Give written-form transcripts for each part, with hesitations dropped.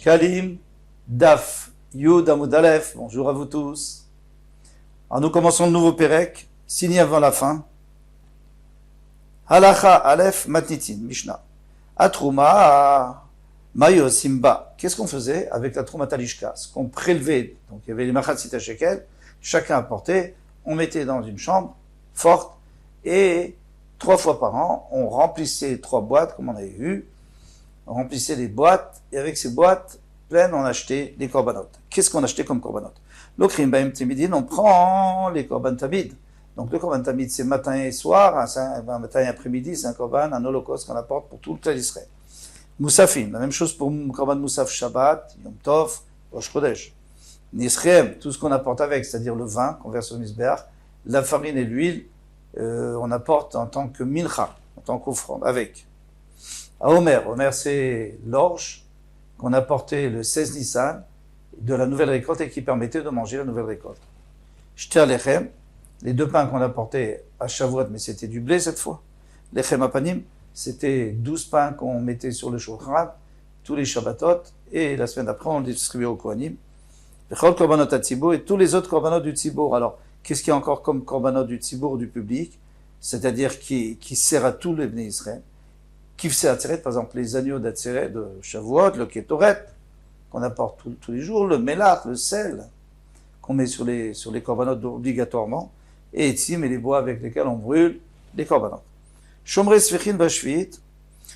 Kalim, Daf, Yud Amud Aleph, bonjour à vous tous. Alors nous commençons le nouveau Pérec, signé avant la fin. Halacha Aleph Matnitin, Mishnah. Atrouma, Mayo Simba. Qu'est-ce qu'on faisait avec la Trouma Talishka? Ce qu'on prélevait, donc il y avait les Machatzit Shekel, chacun apportait, on mettait dans une chambre forte, et 3 fois par an, on remplissait 3 boîtes, comme on avait vu, on remplissait les boîtes, et avec ces boîtes pleines, on achetait les korbanot. Qu'est-ce qu'on achetait comme korbanot? L'okrim baim timidin, on prend les korban tamid. Donc le korban tamid, c'est matin et soir, matin et après-midi, c'est un korban, un holocauste qu'on apporte pour tout le peuple d'Israël. Moussafim, la même chose pour korban moussaf Shabbat, Yom Tov, Rosh Chodesh. Nisrem, tout ce qu'on apporte avec, c'est-à-dire le vin qu'on verse au misbeach, la farine et l'huile, on apporte en tant que mincha, en tant qu'offrande, avec. À Omer c'est l'orge qu'on apportait le 16 Nissan de la nouvelle récolte et qui permettait de manger la nouvelle récolte. Shter lechem, les 2 pains qu'on apportait à Shavuot, mais c'était du blé cette fois. Lechem apanim, c'était 12 pains qu'on mettait sur le shulchan tous les Shabbatot, et la semaine d'après on les distribuait au Kohanim. Bechol korbanot hatzibour, et tous les autres korbanot du tzibour. Alors, qu'est-ce qu'il y a encore comme korbanot du tzibour du public? C'est-à-dire qui sert à tous les Bnei Israël. Kifsé Atzeret, par exemple, les agneaux d'Atzeret, de Shavuot, le Ketoret, qu'on apporte tous les jours, le Melach, le sel, qu'on met sur les korbanot obligatoirement, et Etzim et les bois avec lesquels on brûle les korbanot. Shomrei Sfichin Bashvit,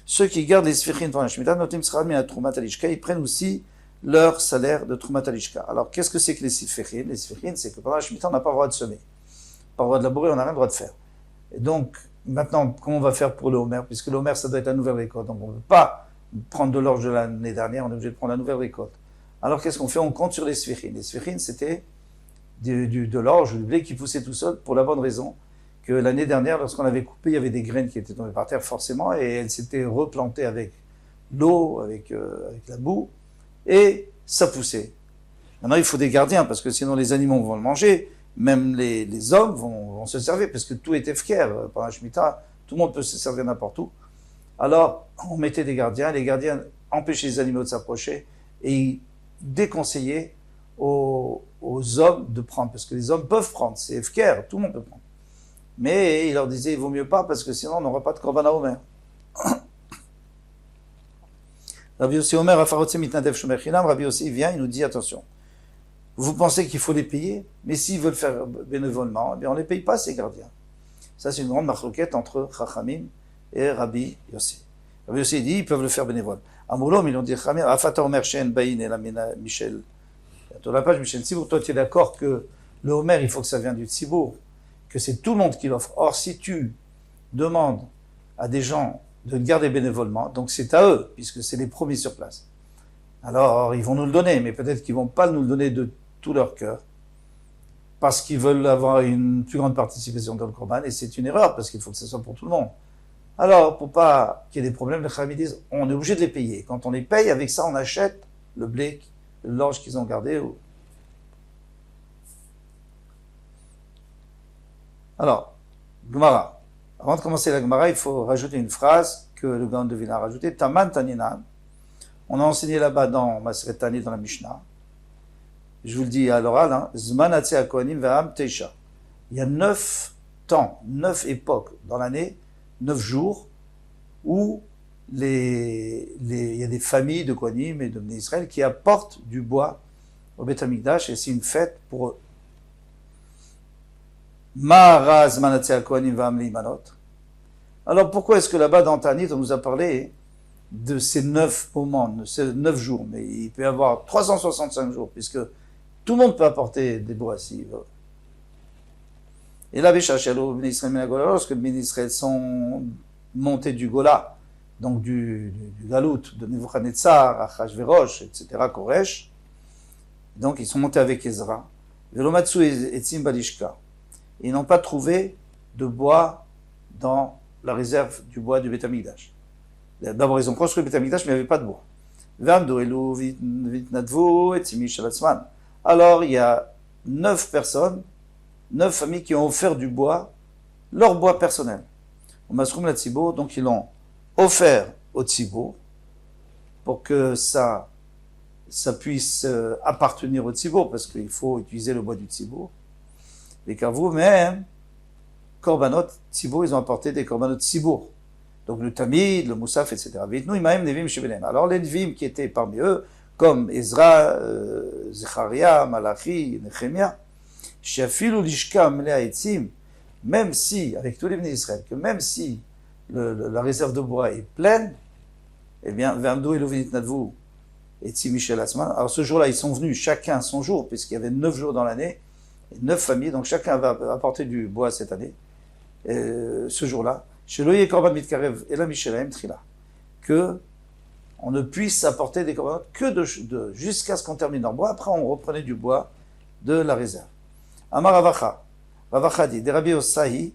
ceux qui gardent les Sfichin pendant la Shemitah, Notim Srad Min Troumat Alishka, ils prennent aussi leur salaire de Troumat Alishka. Alors, qu'est-ce que c'est que les Sfichin? Les Sfichin, c'est que pendant la Shemitah, on n'a pas le droit de semer, pas le droit de labourer, on n'a rien le droit de faire. Et donc, maintenant, comment on va faire pour le Homer? Puisque le Homer, ça doit être la nouvelle récolte. Donc, on ne veut pas prendre de l'orge de l'année dernière, on est obligé de prendre la nouvelle récolte. Alors, qu'est-ce qu'on fait? On compte sur les Sfichin. Les Sfichin, c'était de l'orge, du blé qui poussait tout seul, pour la bonne raison que l'année dernière, lorsqu'on avait coupé, il y avait des graines qui étaient tombées par terre, forcément, et elles s'étaient replantées avec l'eau, avec la boue, et ça poussait. Maintenant, il faut des gardiens, parce que sinon les animaux vont le manger, même les hommes vont se servir, parce que tout est efker. Pendant la Shemitah, tout le monde peut se servir n'importe où. Alors, on mettait des gardiens, les gardiens empêchaient les animaux de s'approcher, et ils déconseillaient aux hommes de prendre, parce que les hommes peuvent prendre, c'est efker, tout le monde peut prendre. Mais il leur disait, il vaut mieux pas, parce que sinon on n'aura pas de korban Homer. Rabbi Yossi Omer, Afarotse mitnadev shomer chinam, Rabbi Yossi vient, il nous dit, attention, vous pensez qu'il faut les payer, mais s'ils veulent faire bénévolement, eh bien on ne les paye pas, ces gardiens. Ça, c'est une grande marloquette entre Chachamim et Rabbi Yossi. Rabbi Yossi dit, ils peuvent le faire bénévole. Amoulom, ils ont dit, Chachamim, Afata Omer Shen Bain et la Michel. Dans la page Michel Tzibour, toi tu es d'accord que le Homer, il faut que ça vienne du Tzibour, que c'est tout le monde qui l'offre. Or, si tu demandes à des gens de le garder bénévolement, donc c'est à eux, puisque c'est les premiers sur place. Alors, ils vont nous le donner, mais peut-être qu'ils vont pas nous le donner de tout leur cœur, parce qu'ils veulent avoir une plus grande participation dans le Korban, et c'est une erreur, parce qu'il faut que ce soit pour tout le monde. Alors, pour pas qu'il y ait des problèmes, les Chachamim disent, on est obligé de les payer. Quand on les paye, avec ça, on achète le blé, l'orge qu'ils ont gardé. Alors, Gemara. Avant de commencer la Gemara, il faut rajouter une phrase que le Gaon de Vilna a rajoutée. Taman Taninan. On a enseigné là-bas dans Maseret Tani, dans la Mishnah. Je vous le dis à l'oral, Zman Atzeh Kohanim Ve'am Teisha. Il y a 9 temps, 9 époques dans l'année, 9 jours, où il y a des familles de Kohanim et de Bnei Israël qui apportent du bois au Beth Amikdash, et c'est une fête pour eux. Ma'ara Zman Atzeh Kohanim Ve'am Leimanot. Alors pourquoi est-ce que là-bas dans Tanit, on nous a parlé de ces 9 moments, de ces 9 jours, mais il peut y avoir 365 jours, puisque tout le monde peut apporter des bois s'il veut. Et là, lorsque les Bnei Israël sont montés du Gola, donc du Galout, de Nebuchadnezzar, Achashverosh, etc., Koresh, donc ils sont montés avec Ezra. Velomatsu et Etzim Balishka. Ils n'ont pas trouvé de bois dans la réserve du bois du Beth Amikdash. D'abord, ils ont construit le Beth Amikdash, mais il n'y avait pas de bois. Alors, il y a 9 personnes, 9 familles qui ont offert du bois, leur bois personnel. Donc, ils l'ont offert au Tzibour pour que ça ça puisse appartenir au tzibour, parce qu'il faut utiliser le bois du tzibour. Les carvous, mais korbanot tzibour, ils ont apporté des korbanot tzibour. Donc le tamid, le moussaf, etc. Alors les nevim qui étaient parmi eux, comme Ezra, Zecharia, Malachi, Nehemia, Shafilu lishka mlea etzim, même si, avec tous les bénis d'Israël, que même si la réserve de bois est pleine, eh bien, V'amdou elovin itnadvu etzim Michel Asman. Alors ce jour-là, ils sont venus chacun son jour, puisqu'il y avait 9 jours dans l'année, 9 familles, donc chacun va apporter du bois cette année, ce jour-là. Chez Loïe Korban Mitkarev et la Michelaim Trila, que on ne puisse apporter des korbanot que jusqu'à ce qu'on termine en bois. Après, on reprenait du bois de la réserve. Amar Ravacha, Ravacha dit, des Rabbi Ossahi,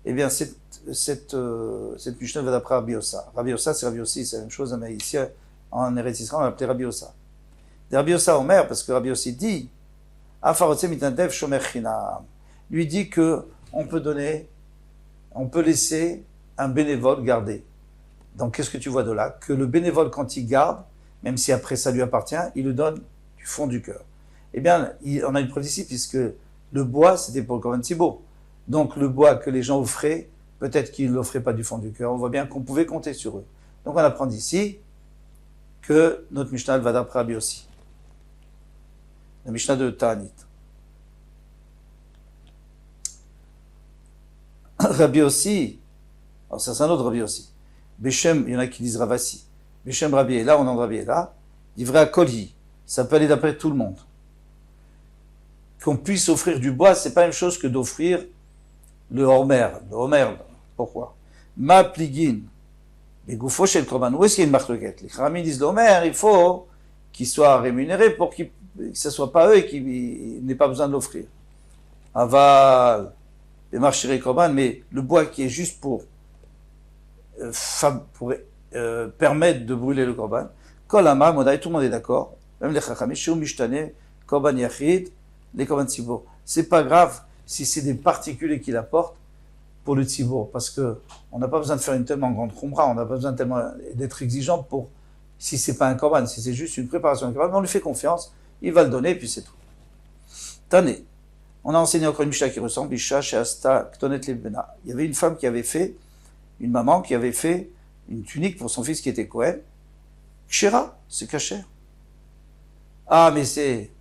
eh bien, cette Mishnah va d'après Rabbi Ossa. Rabbi Ossa, c'est Rabbi Ossi, c'est la même chose, mais ici, en Eretz Israël, on l'appelait Rabbi Ossa. Des Rabbi Ossa Omer, parce que Rabbi Ossi dit, Afarotse Mitandev Shomer Chinam, lui dit que on peut laisser un bénévole garder. Donc, qu'est-ce que tu vois de là? Que le bénévole, quand il garde, même si après ça lui appartient, il le donne du fond du cœur. Eh bien, on a une preuve ici, puisque le bois, c'était pour le Korban Tzibour. Donc, le bois que les gens offraient, peut-être qu'ils ne l'offraient pas du fond du cœur. On voit bien qu'on pouvait compter sur eux. Donc, on apprend d'ici que notre Mishnah va d'après Rabbi aussi. La Mishnah de Ta'anit. Rabbi aussi, alors ça c'est un autre Rabbi aussi. Beshem, il y en a qui disent Ravasi. Beshem Rabbi est là, on en Rabbi est là. Il vrai à Kolhi. Ça peut aller d'après tout le monde. Qu'on puisse offrir du bois, c'est pas la même chose que d'offrir le Homer. Le Homer, pourquoi? Ma pligin. Les goufos chez le Korban. Où est-ce qu'il y a une marloquette? Les Kharamim disent le Homer, il faut qu'il soit rémunéré pour que ce soit pas eux et qu'il n'ait pas besoin de l'offrir. Aval. Les marchés Korban, mais le bois qui est juste pour permettre de brûler le Korban. Kolama, Modaï, tout le monde est d'accord. Même les Chachamim, Shou Mishtane, Korban Yachid, les Korban Tzibour. C'est pas grave si c'est des particuliers qui l'apportent pour le Tzibour, parce que on n'a pas besoin de faire une tellement grande Khumra, on n'a pas besoin tellement d'être exigeant pour, si c'est pas un Korban, si c'est juste une préparation de Korban, on lui fait confiance, il va le donner, et puis c'est tout. Tané. On a enseigné encore une Mishnah qui ressemble, Bisha, Sheasta, Ktonet Lebena. Il y avait une femme qui avait fait, une maman qui avait fait une tunique pour son fils qui était Kohen. Kshera, c'est kasher. Ah, mais c'est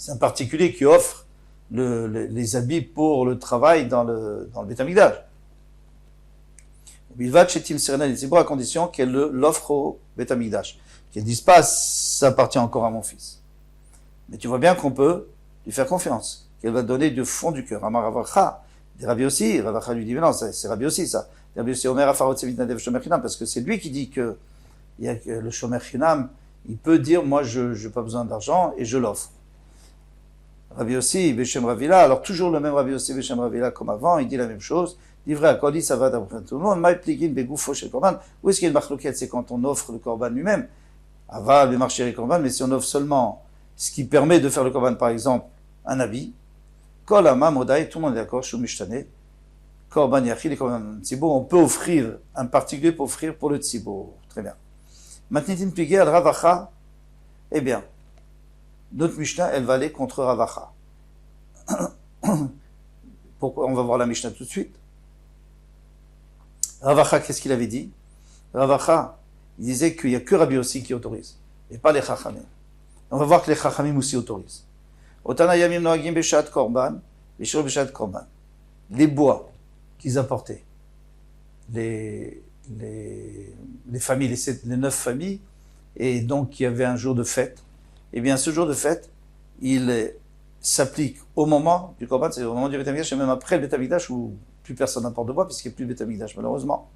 un particulier qui offre les habits pour le travail dans le Beth Amikdash. Bilvat Shetim Serena Litzibor, à condition qu'elle l'offre au Beth Amikdash. Qu'elle dise pas, ça appartient encore à mon fils. Mais tu vois bien qu'on peut lui faire confiance, qu'elle va donner du fond du cœur. Amar Ravacha, des Rabbi aussi, Ravacha lui dit, mais non, c'est Rabbi aussi ça. Rabbi aussi, Omer Afarot Sevit Nadev Shomer Chinam, parce que c'est lui qui dit que le Shomer Chinam, il peut dire, moi, je n'ai pas besoin d'argent et je l'offre. Rabbi aussi, Beshem Ravila, alors toujours le même Rabbi aussi, Beshem Ravila comme avant, il dit la même chose. Il dit vrai, quand il dit ça va d'après tout le monde, Maï Pligin Begoufo chez le Korban. Où est-ce qu'il y a une marloquette? C'est quand on offre le Korban lui-même. Aval, le marché les Korban, mais si on offre seulement ce qui permet de faire le Korban, par exemple, un habit, Kol Ama Modaï, tout le monde est d'accord, Shou Mishtane, Korban Yachid et Korban Tzibour, on peut offrir, un particulier peut offrir pour le Tzibour. Très bien. Matnitin Pligé al Ravacha, eh bien, notre Mishnah, elle va aller contre Ravacha. Pourquoi? On va voir la Mishnah tout de suite. Ravacha, qu'est-ce qu'il avait dit? Ravacha, il disait qu'il n'y a que Rabbi aussi qui autorise, et pas les Chachamim. On va voir que les Chachamim aussi autorisent. Otana Yamim Noagim Beshat Korban, Beshur Beshat Korban. Les bois qu'ils apportaient, les familles, les 9 familles, et donc il y avait un jour de fête. Eh bien, ce jour de fête, il s'applique au moment du Korban, c'est au moment du Beth Amikdash, et même après le Beth Amikdash, où plus personne n'apporte de bois, puisqu'il n'y a plus de Beth Amikdash, malheureusement.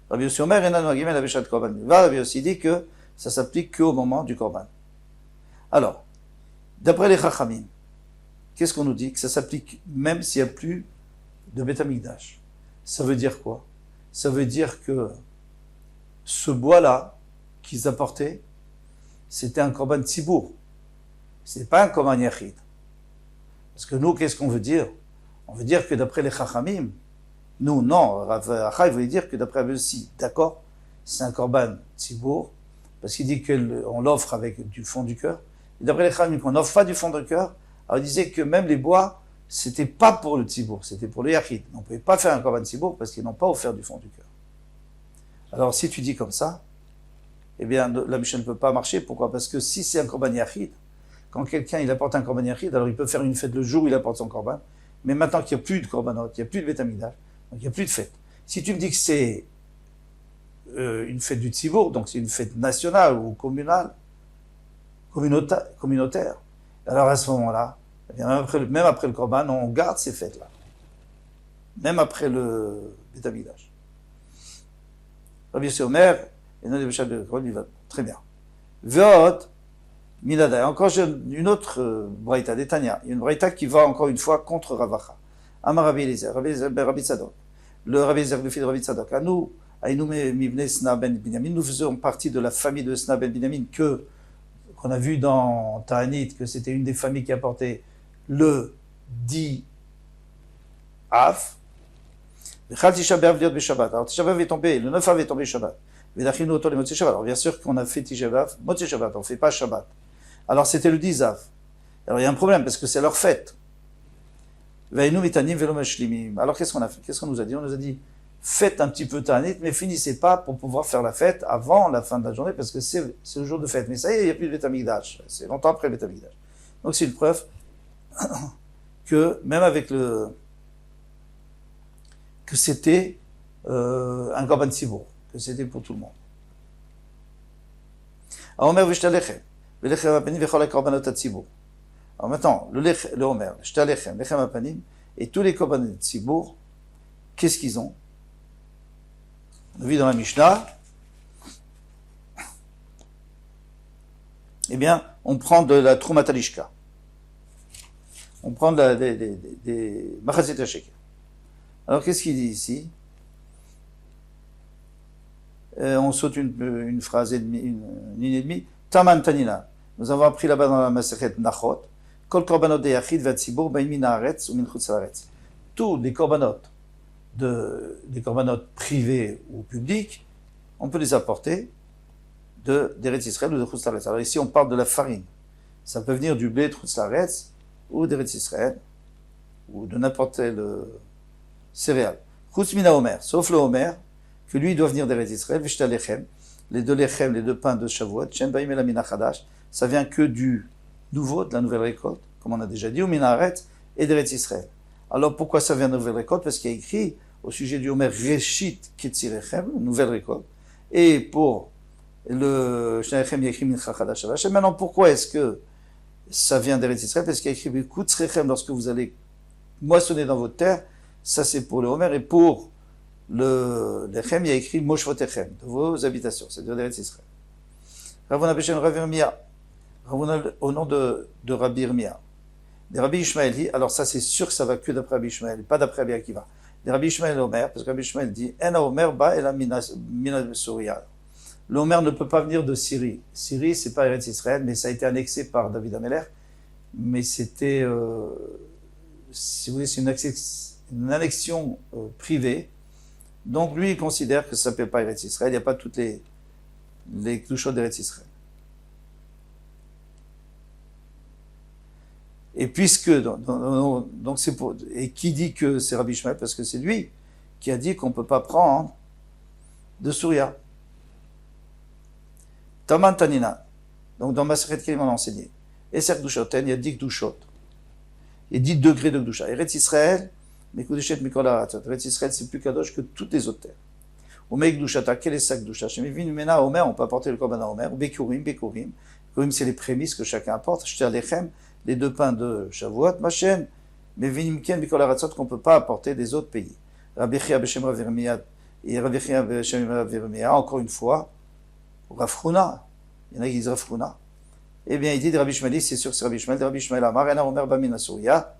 Rabbi Yossi Omer, Enan Noagim El Beshat Korban. Rabbi Yossi dit que ça s'applique qu'au moment du Korban. Alors, d'après les Chachamim, qu'est-ce qu'on nous dit? Que ça s'applique même s'il n'y a plus de Beth Amikdash. Ça veut dire quoi? Ça veut dire que ce bois-là qu'ils apportaient, c'était un Korban Tzibour. C'est pas un Korban Yachid. Parce que nous, qu'est-ce qu'on veut dire? On veut dire que d'après les Chachamim, non, Rav Achai voulait dire que d'après eux aussi, d'accord, c'est un Korban Tzibour, parce qu'il dit qu'on l'offre avec du fond du cœur. Et d'après les Chachamim, qu'on n'offre pas du fond du cœur, alors il disait que même les bois, c'était pas pour le tzibour, c'était pour le yachid. On ne pouvait pas faire un korban tzibour parce qu'ils n'ont pas offert du fond du cœur. Alors si tu dis comme ça, eh bien la Mishnah ne peut pas marcher. Pourquoi? Parce que si c'est un korban yachid, quand quelqu'un il apporte un korban yachid, alors il peut faire une fête le jour où il apporte son korban, mais maintenant qu'il n'y a plus de korbanot, il n'y a plus de Beit Hamikdash, donc il n'y a plus de fête. Si tu me dis que c'est une fête du tzibour, donc c'est une fête nationale ou communale, communautaire, alors à ce moment-là, eh bien, même après le korban, on garde ces fêtes-là. Même après le Beit Hamikdash. Rabbi Yossi Omer, et non, il va très bien. Veot, Minada. Encore une autre braïta, d'Etania. Une braïta qui va encore une fois contre Ravacha. Amar Rabbi Eliezer, Rabbi Tzadok. Le Rabbi Eliezer, le fils de Rabbi Tzadok. À nous, Aïnoumé Mivne Sna ben Binyamin, nous faisons partie de la famille de Sna ben Binyamin qu'on a vu dans Ta'anit, que c'était une des familles qui apportait le 10 Av. Alors Tisha B'Av est tombé, le 9 Av est tombé Shabbat. Alors bien sûr qu'on a fait Tisha B'Av, Motzei Shabbat, on ne fait pas Shabbat. Alors c'était le 10 Av. Alors il y a un problème parce que c'est leur fête. Alors qu'est-ce qu'on a fait? Qu'est-ce qu'on nous a dit? On nous a dit faites un petit peu Ta'anit, mais finissez pas pour pouvoir faire la fête avant la fin de la journée parce que c'est le jour de fête. Mais ça y est, il n'y a plus de Beit Hamikdash. C'est longtemps après le Beit Hamikdash. Donc c'est une preuve que même avec que c'était un korban tzibour, que c'était pour tout le monde. Alors maintenant, le Omer, Shtalechem, Lechem Apanim, et tous les korban tzibour, qu'est-ce qu'ils ont? On vit dans la Mishnah, eh bien, on prend de la Trumat Alishka. On prend des Machatzit HaShekel. Alors, qu'est-ce qu'il dit ici? On saute une phrase et demie, une ligne et demie. Taman Tanina. Nous avons appris là-bas dans la Masechet Nachot. Kol korbanot de yachid v'atzibur ba'in min haaretz ou min chutz haaretz. Tous les korbanot privés ou publics, on peut les apporter d'Eretz Israël ou de chutz haaretz. Alors ici, on parle de la farine. Ça peut venir du blé de chutz haaretz ou d'Eretz Israël ou de n'importe quel céréales. Chutz mina Omer, sauf le Omer, que lui doit venir d'Eretz Israël, v'shta lechem, les deux lechem, les deux pains de Shavuot, shem ba'im el mina chadash, ça vient que du nouveau, de la nouvelle récolte, comme on a déjà dit, ou mina haaretz, et d'Eretz Israël. Alors pourquoi ça vient de la nouvelle récolte? Parce qu'il y a écrit au sujet du Omer, Reshit ketzirechem, nouvelle récolte, et pour le shta lechem, il y a écrit mincha chadash. Et maintenant, pourquoi est-ce que ça vient d'Eretz Israël? Parce qu'il y a écrit kutzrechem, lorsque vous allez moissonner dans votre terre, ça c'est pour le Homer, et pour le Lechem, il y a écrit Moshvotechem, de vos habitations, c'est-à-dire d'Eretz Israël. Ravuna Beshem Rav Irmia, Ravuna au nom de Rabbi Irmia. Des Rabbi Ishmael dit, alors ça c'est sûr que ça va que d'après Rabbi Ishmael, pas d'après Rabbi Akiva. Des Rabbi Ishmael Omer, parce que Rabbi Ishmael dit, Ena Omer ba ela mina Souria. Le Homer ne peut pas venir de Syrie. Syrie, c'est pas Eretz Israël, mais ça a été annexé par David Ameler. Mais c'était, si vous voulez, c'est une annexion privée. Donc lui, il considère que ça ne s'appelle pas Eretz Israël, il n'y a pas toutes les Kedushot d'Eretz Israël. Et puisque, donc c'est pour, et qui dit que c'est Rabbi Ishmael? Parce que c'est lui qui a dit qu'on ne peut pas prendre de Souria. Taman Tanina. Donc dans Maseret Kelim on a enseigné. Et c'est Kedushoten, il y a 10 Kedushot. Il y a 10 degrés de Kedusha. Eretz Israël, mais Kedushet Mikol Haratzot. Eretz Israël, c'est plus kadosh que toutes les autres terres. Omeik Kedushata, quel est sa Kedusha? Shemivin Mena Omer, on peut apporter le korban à Omer. Bekurim. Bekurim, c'est les prémices que chacun apporte. Shter Lechem, les deux pains de Shavuot, Machen. Mais Vinimken Mikol Haratzot, qu'on ne peut pas apporter des autres pays. Rabbi Chia Beshem Rav Irmia, et Rabbi Chia Beshem Rav Irmia, encore une fois, Rav Huna. Il y en a qui disent Rav Huna. Eh bien, il dit de Rabbi Ishmael, c'est sûr que c'est Rabbi Ishmael, de Rabbi Ishmael Amar, Ena Omer Bamin Souria,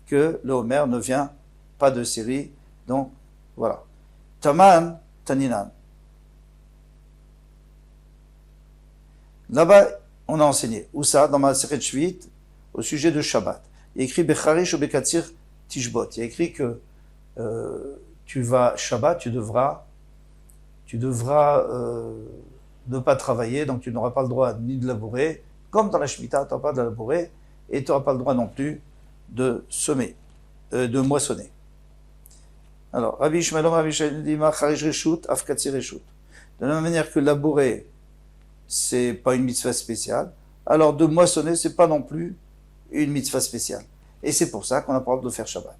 que le Homer ne vient pas de Syrie. Donc, voilà. Taman, Taninan. Là-bas, on a enseigné. Où ça? Dans ma Seret Shvit, au sujet de Shabbat. Il y a écrit Becharish ou Bekatzir Tishbot. Il y a écrit que tu vas Shabbat, tu devras de ne pas travailler, donc tu n'auras pas le droit ni de labourer, comme dans la Shemitah, tu n'auras pas de labourer, et tu n'auras pas le droit non plus de semer, de moissonner. Alors, Rabbi Ishmael, Rabbi Ishmael dit, Charish Reshut, Afkatsi Reshut. De la même manière que labourer, c'est pas une mitzvah spéciale, alors de moissonner, c'est pas non plus une mitzvah spéciale. Et c'est pour ça qu'on a pas le droit de faire Shabbat.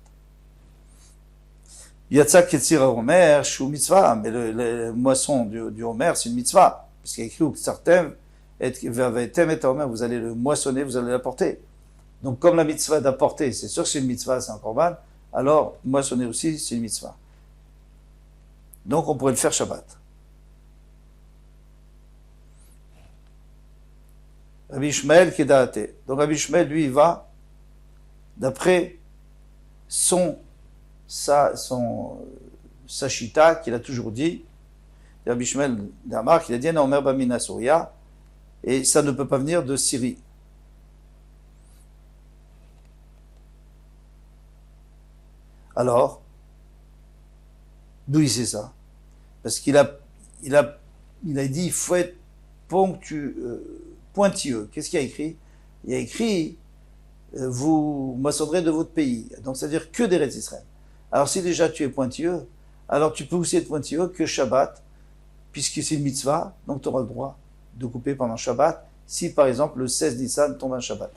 Yatsa Ketzir Homer, Shu mitzvah, mais le moisson du Homer, c'est une mitzvah. Parce qu'il y a écrit, certains, vous allez le moissonner, vous allez l'apporter. Donc, comme la mitzvah d'apporter, c'est sûr que c'est une mitzvah, c'est un korban, alors moissonner aussi, c'est une mitzvah. Donc, on pourrait le faire Shabbat. Rabbi Ishmael Kedaate. Donc, Rabbi Ishmael, lui, il va d'après sa shita qu'il a toujours dit. Rabbi Ishmael d'Amar, qu'il a dit, Omer Bamina Souria, et ça ne peut pas venir de Syrie. Alors, d'où il sait ça? Parce qu'il a dit, il faut être pointilleux. Qu'est-ce qu'il a écrit? Il a écrit, vous moissonnerez de votre pays. Donc, c'est-à-dire que des Eretz Israël. Alors, si déjà tu es pointilleux, alors tu peux aussi être pointilleux que Shabbat, puisque c'est une mitzvah, donc tu auras le droit de couper pendant Shabbat, si par exemple le 16 Nissan tombe un Shabbat.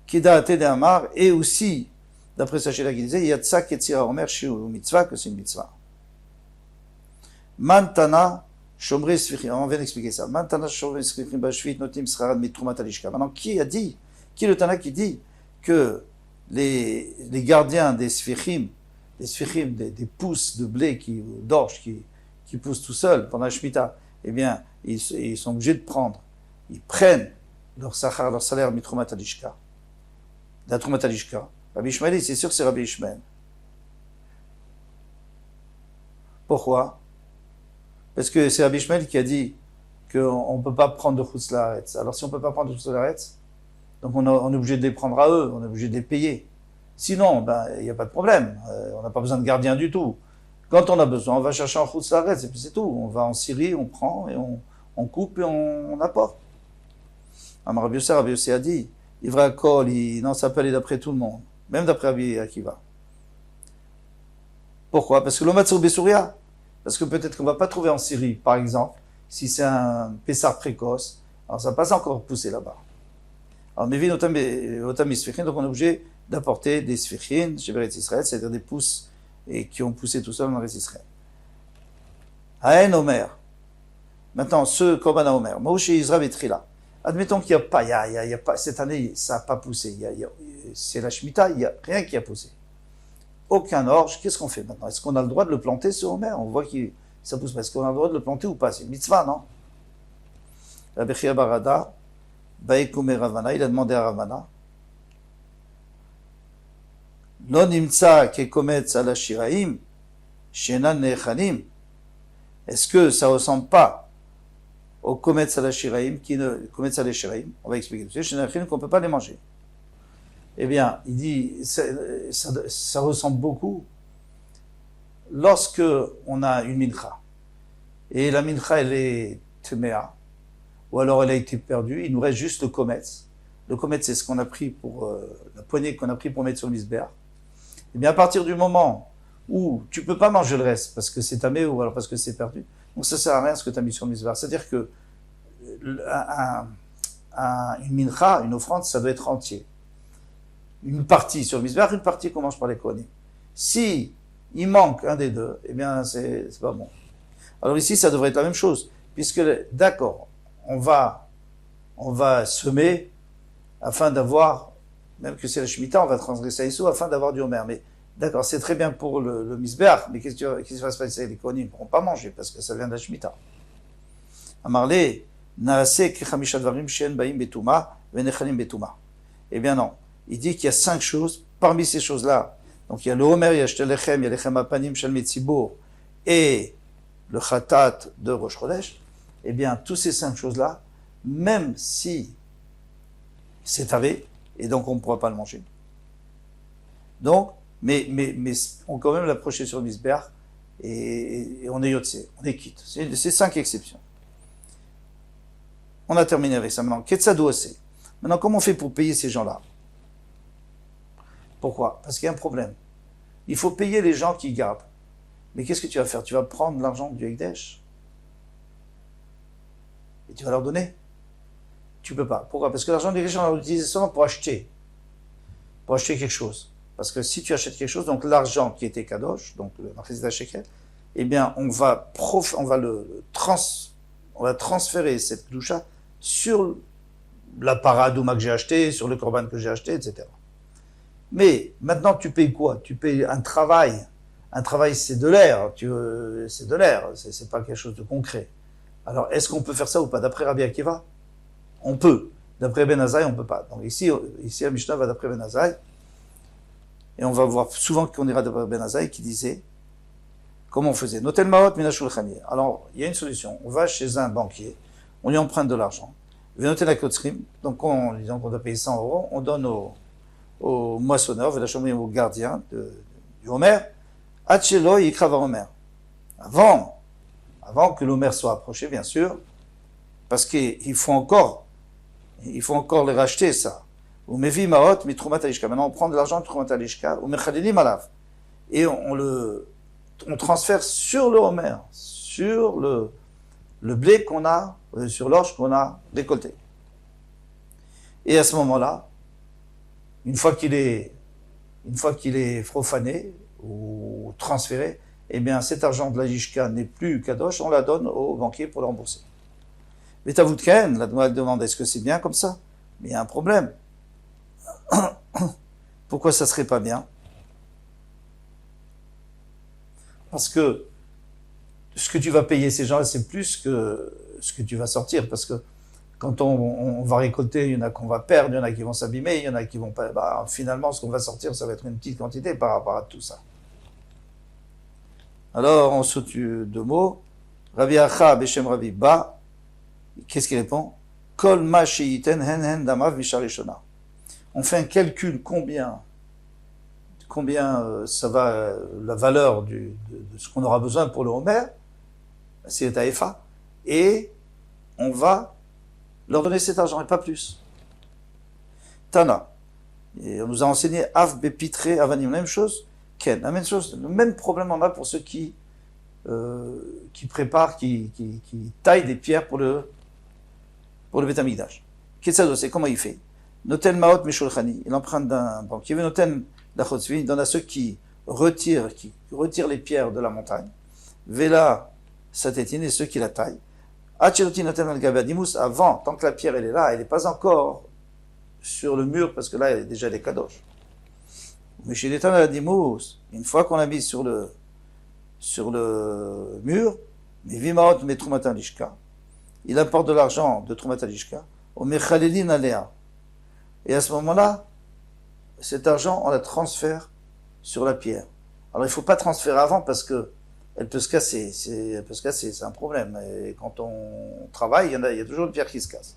Keda Ate Amar, et aussi, d'après Sachela qui disait, Yatsa Ketzira Omer Shiu Mitzvah, que c'est une mitzvah. Mantana Shomre Sfichim, on vient d'expliquer ça. Mantana Shomre Sfichim Bashvit Notim Srarad Mitrumat Alishka. Maintenant, qui est le Tana qui dit que les gardiens des Sfichim, des pousses de blé, d'orge qui poussent tout seuls pendant la Shemitah, eh bien, ils sont obligés de prendre, ils prennent leur salaire Mitrumat Alishka. La Trumat Alishka. Rabbi Ishmael, c'est sûr que c'est Rabbi Ishmael. Pourquoi? Parce que c'est Rabbi Ishmael qui a dit qu'on ne peut pas prendre de Chutz La'aretz. Alors si on ne peut pas prendre de Chutz La'aretz, donc on est obligé de les prendre à eux, on est obligé de les payer. Sinon, il n'y a pas de problème. On n'a pas besoin de gardien du tout. Quand on a besoin, on va chercher en Chutz La'aretz et puis c'est tout. On va en Syrie, on prend et on coupe et on apporte. Amar Rabbi Yossi a dit, Ivra Kol, non, ça peut aller d'après tout le monde. Même d'après Rabbi Akiva. Pourquoi? Parce que l'Omatsur Besouria. Parce que peut-être qu'on ne va pas trouver en Syrie, par exemple, si c'est un Pessar précoce, alors ça ne va pas encore pousser là-bas. Alors, Mevin Otam Sfichin, donc on est obligé d'apporter des Sfichin chez Eretz Israël, c'est-à-dire des pousses et qui ont poussé tout seul dans Eretz Israël. Haen Omer. Maintenant, ce Korban Omer. Moshe Israël et Trila. Admettons qu'il n'y a pas, cette année, ça n'a pas poussé. C'est la Shemitah, il n'y a rien qui a poussé. Aucun orge, qu'est-ce qu'on fait maintenant? Est-ce qu'on a le droit de le planter, ce Homer? On voit que ça pousse pas. Est-ce qu'on a le droit de le planter ou pas? C'est une mitzvah, non? Rabbi Chia Barada, Baïkoumé Ravana, il a demandé à Ravana, Non nimtsa kekometz ala shiraim, shenan nechanim. Est-ce que ça ressemble pas au kometz ala shiraim, kometz ala shiraim, on va expliquer tout de suite, shenan nechanim, qu'on ne peut pas les manger? Eh bien, il dit, ça ressemble beaucoup lorsque on a une mincha, et la mincha, elle est tmea, ou alors elle a été perdue, il nous reste juste le kometz. Le kometz, c'est ce qu'on a pris pour, la poignée qu'on a pris pour mettre sur le misbéach. Eh bien, à partir du moment où tu peux pas manger le reste, parce que c'est tamé, ou alors parce que c'est perdu, donc ça sert à rien ce que tu as mis sur le misbéach. C'est-à-dire que une mincha, une offrande, ça doit être entier. Une partie sur le misbéach, une partie qu'on mange par les kohanim. Si il manque un des deux, eh bien, c'est pas bon. Alors ici, ça devrait être la même chose, puisque, d'accord, on va semer afin d'avoir, même que c'est la Shemitah, on va transgresser Issou afin d'avoir du Homer. Mais d'accord, c'est très bien pour le misbéach, mais qu'est-ce qui va se passer? Les kohanim ne pourront pas manger parce que ça vient de la Shemitah. Amarle, naase kechamisha dvarim shen baim betuma venechalim betuma. Eh bien non. Il dit qu'il y a 5 choses. Parmi ces choses-là, donc il y a le Homer, il y a Shtelechem, il y a Lechem Apanim, Shel Metzibour, et le Khatat de Rosh Chodesh. Eh bien, toutes ces 5 choses-là, même si c'est tavé, et donc on ne pourra pas le manger. Donc, mais on peut quand même l'approcher sur le misbéach, et on est yotse, on est quitte. C'est 5 exceptions. On a terminé avec ça. Maintenant, Ketsadou aussi. Maintenant, comment on fait pour payer ces gens-là? Pourquoi? Parce qu'il y a un problème. Il faut payer les gens qui gardent. Mais qu'est-ce que tu vas faire? Tu vas prendre l'argent du Hekdesh et tu vas leur donner? Tu peux pas. Pourquoi? Parce que l'argent du Hekdesh, on l'a utilisé seulement pour acheter quelque chose. Parce que si tu achètes quelque chose, donc l'argent qui était kadosh, donc le Machzit Shekel, eh bien, on va transférer cette kdusha sur la paradouma que j'ai acheté, sur le korban que j'ai acheté, etc. Mais maintenant, tu payes quoi? Tu payes un travail. Un travail, c'est de l'air. C'est de l'air. C'est pas quelque chose de concret. Alors, est-ce qu'on peut faire ça ou pas? D'après Rabbi Akiva, on peut. D'après Ben Azaï, on peut pas. Donc ici, la Mishnah va d'après Ben Azaï. Et on va voir souvent qu'on ira d'après Ben Azaï qui disait comment on faisait. Notel Maot Minashul Khani. Alors, il y a une solution. On va chez un banquier, on lui emprunte de l'argent. Notel la Kotzrim. Donc, disons qu'on doit payer 100 €, on donne au moissonneur, au gardien du Homer, Hachelo Yikrava Homer. Avant que l'Homer soit approché, bien sûr, parce qu'il faut encore les racheter, ça. Ou Mevi Maot Mitrumat Alishka. Maintenant, on prend de l'argent de Trumat Alishka, ou Mechadilim Alav. Et on transfère sur le Homer, sur le blé qu'on a, sur l'orge qu'on a récolté. Et à ce moment-là, une fois qu'il est profané ou transféré, eh bien cet argent de la Jishka n'est plus kadosh, on la donne au banquier pour le rembourser. Mais Tavoutken, la demande, est-ce que c'est bien comme ça? Mais il y a un problème. Pourquoi ça serait pas bien? Parce que ce que tu vas payer ces gens-là, c'est plus que ce que tu vas sortir, parce que quand on va récolter, il y en a qu'on va perdre, il y en a qui vont s'abîmer, il y en a qui vont pas. Finalement, ce qu'on va sortir, ça va être une petite quantité par rapport à tout ça. Alors, on saute deux mots. Rabbi Acha Beshem Rabbi Ba, qu'est-ce qu'il répond? Kol ma sheiten hen hen damav misharishona. On fait un calcul combien ça va, la valeur de ce qu'on aura besoin pour le Homer, c'est Taïfa, et on va leur donner cet argent et pas plus. Tana. Et on nous a enseigné Av Bepitre Avanim, la même chose. Ken, la même chose. Le même problème on a pour ceux qui préparent, qui taillent des pierres pour le Beth Amikdash. Ketsado, c'est comment il fait? Noten Maot Meshulchani, il emprunte d'un banquier. Noten Lachotzvi, il donne à ceux qui retirent les pierres de la montagne. Vela Satetine, et ceux qui la taillent. Avant, tant que la pierre elle est là, elle n'est pas encore sur le mur, parce que là, elle est déjà des kadosh. Mais chez les Tanadimous, une fois qu'on l'a mis sur le mur, mais Vimaot met Trumatan Lishka, il apporte de l'argent de Trumatan Lishka, au Mechalelin Alea. Et à ce moment-là, cet argent, on la transfère sur la pierre. Alors, il ne faut pas transférer avant, parce que elle peut se casser, c'est un problème. Et quand on travaille, il y a toujours une pierre qui se casse.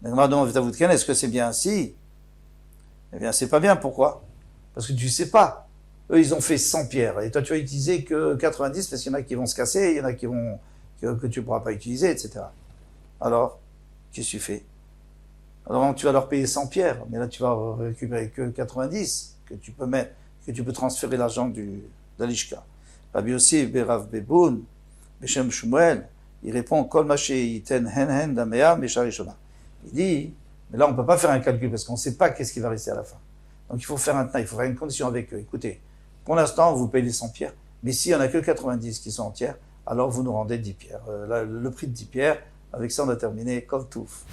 Est-ce que c'est bien ainsi? Eh bien, c'est pas bien. Pourquoi? Parce que tu sais pas. Eux, ils ont fait 100 pierres. Et toi, tu vas utiliser que 90 parce qu'il y en a qui vont se casser, il y en a que tu pourras pas utiliser, etc. Alors, qu'est-ce que tu fais? Alors, tu vas leur payer 100 pierres, mais là, tu vas récupérer que 90 que tu peux transférer l'argent d'Alishka. Rabbi Yossi Berav Beboun, Beshem Shmuel, il répond Kol Maché Yiten Hen Hen Damea Mesharishona. Il dit, mais là on ne peut pas faire un calcul parce qu'on ne sait pas qu'est-ce qui va rester à la fin. Donc il faut faire une condition avec eux. Écoutez, pour l'instant vous payez les 100 pierres, mais s'il n'y en a que 90 qui sont entières, alors vous nous rendez 10 pierres. Le prix de 10 pierres, avec ça on a terminé Kol Touf.